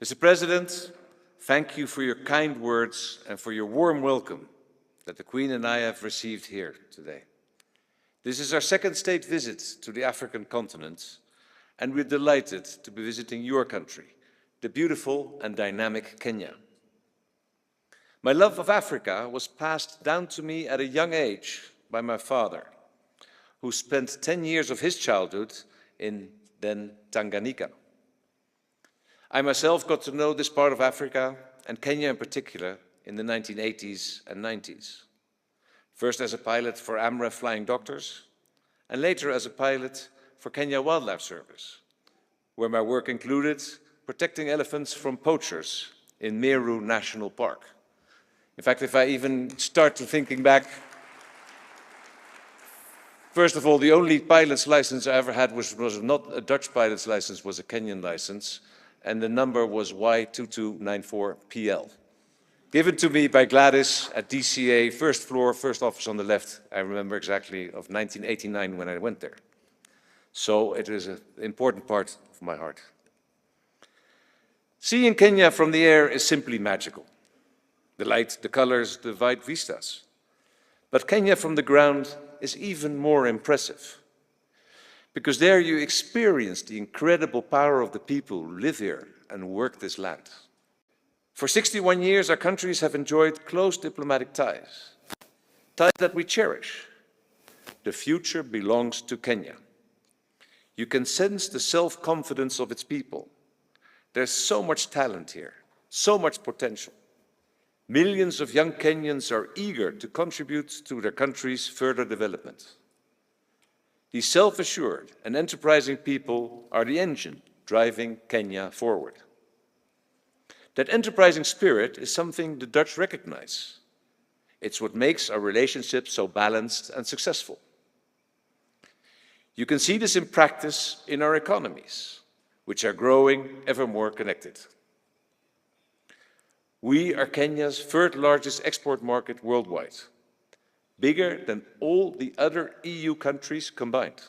Mr. President, thank you for your kind words and for your warm welcome that the Queen and I have received here today. This is our second state visit to the African continent, and we're delighted to be visiting your country, the beautiful and dynamic Kenya. My love of Africa was passed down to me at a young age by my father, who spent 10 years of his childhood in then Tanganyika. I myself got to know this part of Africa, and Kenya in particular, in the 1980s and 90s. First as a pilot for AMREF Flying Doctors, and later as a pilot for Kenya Wildlife Service, where my work included protecting elephants from poachers in Meru National Park. In fact, if I even start to thinking back, first of all, the only pilot's license I ever had was not a Dutch pilot's license, was a Kenyan license, and the number was Y2294PL. Given to me by Gladys at DCA, first floor, first office on the left. I remember exactly of 1989 when I went there. So it is an important part of my heart. Seeing Kenya from the air is simply magical. The light, the colors, the wide vistas. But Kenya from the ground is even more impressive, because there you experience the incredible power of the people who live here and work this land. For 61 years, our countries have enjoyed close diplomatic ties, ties that we cherish. The future belongs to Kenya. You can sense the self-confidence of its people. There's so much talent here, so much potential. Millions of young Kenyans are eager to contribute to their country's further development. These self-assured and enterprising people are the engine driving Kenya forward. That enterprising spirit is something the Dutch recognize. It's what makes our relationship so balanced and successful. You can see this in practice in our economies, which are growing ever more connected. We are Kenya's third largest export market worldwide, bigger than all the other EU countries combined.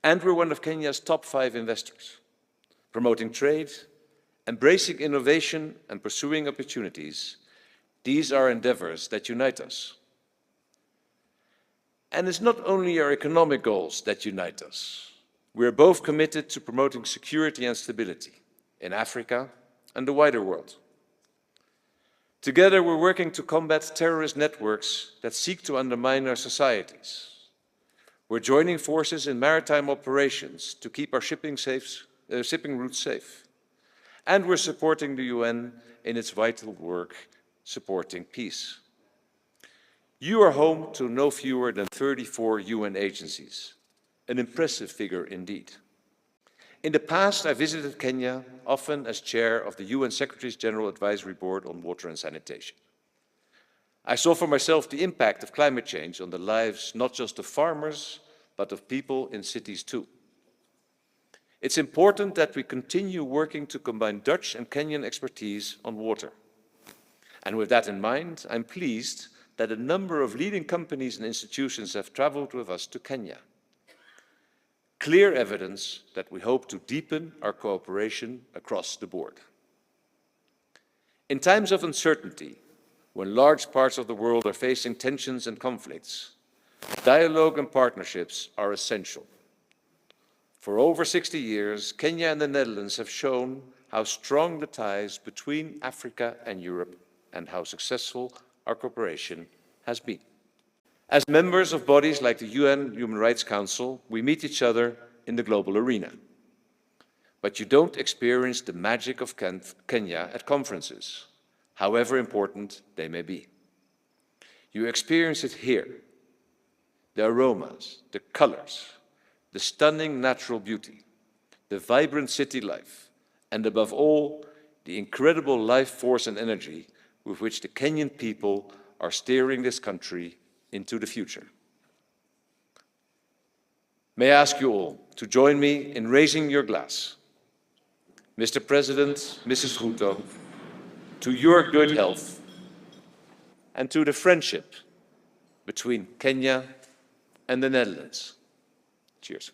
And we're one of Kenya's top 5 investors, promoting trade, embracing innovation and pursuing opportunities. These are endeavors that unite us. And it's not only our economic goals that unite us. We are both committed to promoting security and stability in Africa and the wider world. Together, we're working to combat terrorist networks that seek to undermine our societies. We're joining forces in maritime operations to keep our shipping routes safe. And we're supporting the UN in its vital work supporting peace. You are home to no fewer than 34 UN agencies, an impressive figure indeed. In the past, I visited Kenya, often as chair of the UN Secretary-General Advisory Board on Water and Sanitation. I saw for myself the impact of climate change on the lives not just of farmers, but of people in cities too. It's important that we continue working to combine Dutch and Kenyan expertise on water. And with that in mind, I'm pleased that a number of leading companies and institutions have traveled with us to Kenya. Clear evidence that we hope to deepen our cooperation across the board. In times of uncertainty, when large parts of the world are facing tensions and conflicts, dialogue and partnerships are essential. For over 60 years, Kenya and the Netherlands have shown how strong the ties between Africa and Europe and how successful our cooperation has been. As members of bodies like the UN Human Rights Council, we meet each other in the global arena. But you don't experience the magic of Kenya at conferences, however important they may be. You experience it here. The aromas, the colors, the stunning natural beauty, the vibrant city life, and above all, the incredible life force and energy with which the Kenyan people are steering this country into the future. May I ask you all to join me in raising your glass. Mr. President, Mrs. Ruto, to your good health and to the friendship between Kenya and the Netherlands. Cheers.